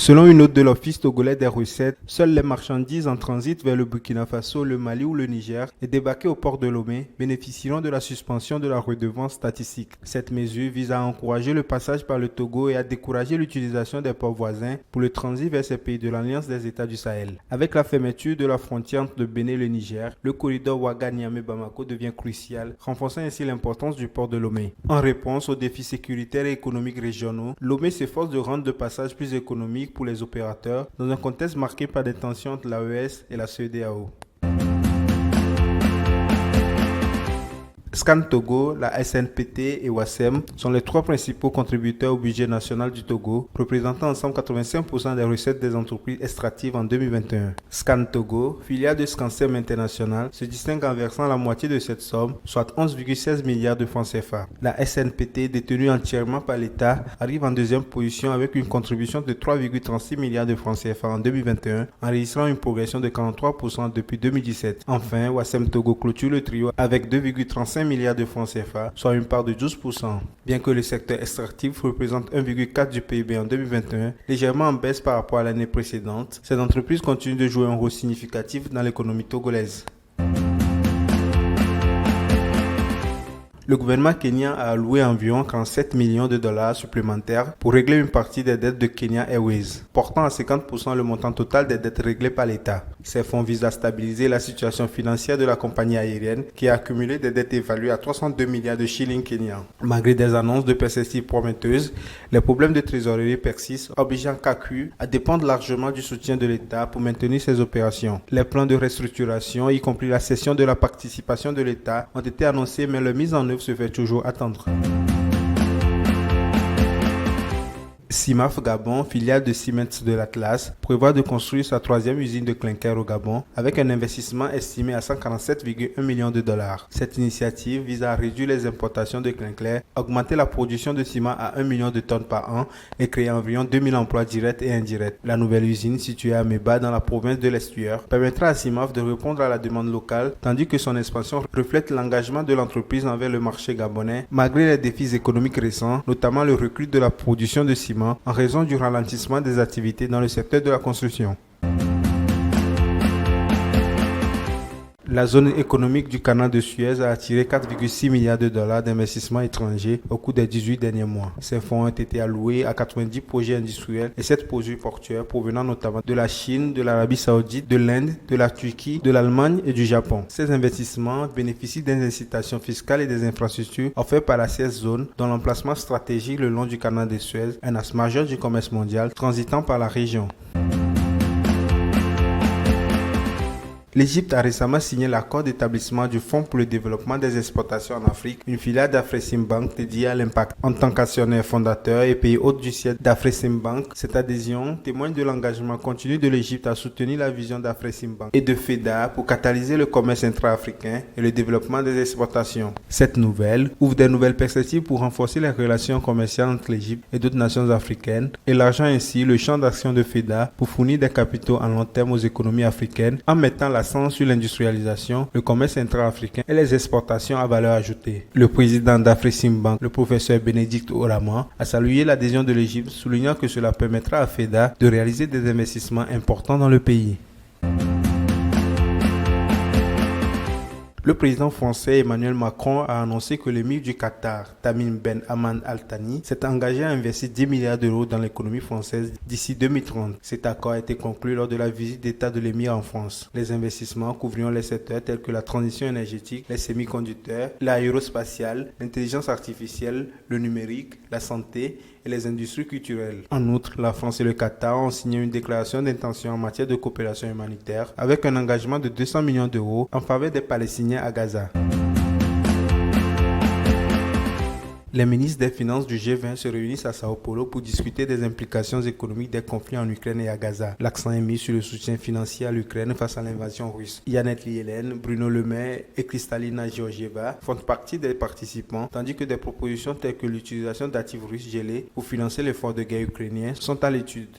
Selon une note de l'Office togolais des recettes, seules les marchandises en transit vers le Burkina Faso, le Mali ou le Niger et débarquées au port de Lomé bénéficieront de la suspension de la redevance statistique. Cette mesure vise à encourager le passage par le Togo et à décourager l'utilisation des ports voisins pour le transit vers ces pays de l'Alliance des États du Sahel. Avec la fermeture de la frontière entre le Bénin et le Niger, le corridor Ouaga-Niamey-Bamako devient crucial, renforçant ainsi l'importance du port de Lomé. En réponse aux défis sécuritaires et économiques régionaux, Lomé s'efforce de rendre le passage plus économique pour les opérateurs dans un contexte marqué par des tensions entre l'AES et la CEDEAO. Scan Togo, la SNPT et WASEM sont les trois principaux contributeurs au budget national du Togo, représentant ensemble 85% des recettes des entreprises extractives en 2021. Scan Togo, filiale de Scansem International, se distingue en versant la moitié de cette somme, soit 11,16 milliards de francs CFA. La SNPT, détenue entièrement par l'État, arrive en deuxième position avec une contribution de 3,36 milliards de francs CFA en 2021, enregistrant une progression de 43% depuis 2017. Enfin, WASEM Togo clôture le trio avec 2,35 milliards de francs CFA, soit une part de 12%. Bien que le secteur extractif représente 1,4 du PIB en 2021, légèrement en baisse par rapport à l'année précédente, cette entreprise continue de jouer un rôle significatif dans l'économie togolaise. Le gouvernement kenyan a alloué environ 47 millions de dollars supplémentaires pour régler une partie des dettes de Kenya Airways, portant à 50% le montant total des dettes réglées par l'État. Ces fonds visent à stabiliser la situation financière de la compagnie aérienne qui a accumulé des dettes évaluées à 302 milliards de shillings kenyans. Malgré des annonces de perspectives prometteuses, les problèmes de trésorerie persistent, obligeant KQ à dépendre largement du soutien de l'État pour maintenir ses opérations. Les plans de restructuration, y compris la cession de la participation de l'État, ont été annoncés, mais leur mise en œuvre se fait toujours attendre. CIMAF Gabon, filiale de Siemens de l'Atlas, prévoit de construire sa troisième usine de clinker au Gabon avec un investissement estimé à 147,1 millions de dollars. Cette initiative vise à réduire les importations de clinker, augmenter la production de ciment à 1 million de tonnes par an et créer environ 2000 emplois directs et indirects. La nouvelle usine située à Meba dans la province de l'Estuaire permettra à CIMAF de répondre à la demande locale tandis que son expansion reflète l'engagement de l'entreprise envers le marché gabonais malgré les défis économiques récents, notamment le recul de la production de ciment en raison du ralentissement des activités dans le secteur de la construction. La zone économique du canal de Suez a attiré 4,6 milliards de dollars d'investissements étrangers au cours des 18 derniers mois. Ces fonds ont été alloués à 90 projets industriels et 7 projets portuaires provenant notamment de la Chine, de l'Arabie Saoudite, de l'Inde, de la Turquie, de l'Allemagne et du Japon. Ces investissements bénéficient des incitations fiscales et des infrastructures offertes par la CS Zone, dont l'emplacement stratégique le long du canal de Suez, un axe majeur du commerce mondial transitant par la région. L'Égypte a récemment signé l'accord d'établissement du Fonds pour le développement des exportations en Afrique, une filiale d'Afreximbank dédiée à l'impact. En tant qu'actionnaire fondateur et pays hôte du siège d'Afreximbank, cette adhésion témoigne de l'engagement continu de l'Égypte à soutenir la vision d'Afreximbank et de FEDA pour catalyser le commerce intra-africain et le développement des exportations. Cette nouvelle ouvre des nouvelles perspectives pour renforcer les relations commerciales entre l'Égypte et d'autres nations africaines, élargissant ainsi le champ d'action de FEDA pour fournir des capitaux à long terme aux économies africaines en mettant l'accent sur l'industrialisation, le commerce intra-africain et les exportations à valeur ajoutée. Le président d'Afreximbank, le professeur Bénédicte Orama, a salué l'adhésion de l'Égypte, soulignant que cela permettra à FEDA de réaliser des investissements importants dans le pays. Le président français Emmanuel Macron a annoncé que l'émir du Qatar, Tamim Ben Hamad Al Thani, s'est engagé à investir 10 milliards d'euros dans l'économie française d'ici 2030. Cet accord a été conclu lors de la visite d'État de l'émir en France. Les investissements couvriront les secteurs tels que la transition énergétique, les semi-conducteurs, l'aérospatiale, l'intelligence artificielle, le numérique, la santé et les industries culturelles. En outre, la France et le Qatar ont signé une déclaration d'intention en matière de coopération humanitaire avec un engagement de 200 millions d'euros en faveur des Palestiniens à Gaza. Les ministres des Finances du G20 se réunissent à Sao Paulo pour discuter des implications économiques des conflits en Ukraine et à Gaza. L'accent est mis sur le soutien financier à l'Ukraine face à l'invasion russe. Janet Yellen, Bruno Le Maire et Kristalina Georgieva font partie des participants, tandis que des propositions telles que l'utilisation d'actifs russes gelés pour financer l'effort de guerre ukrainien sont à l'étude.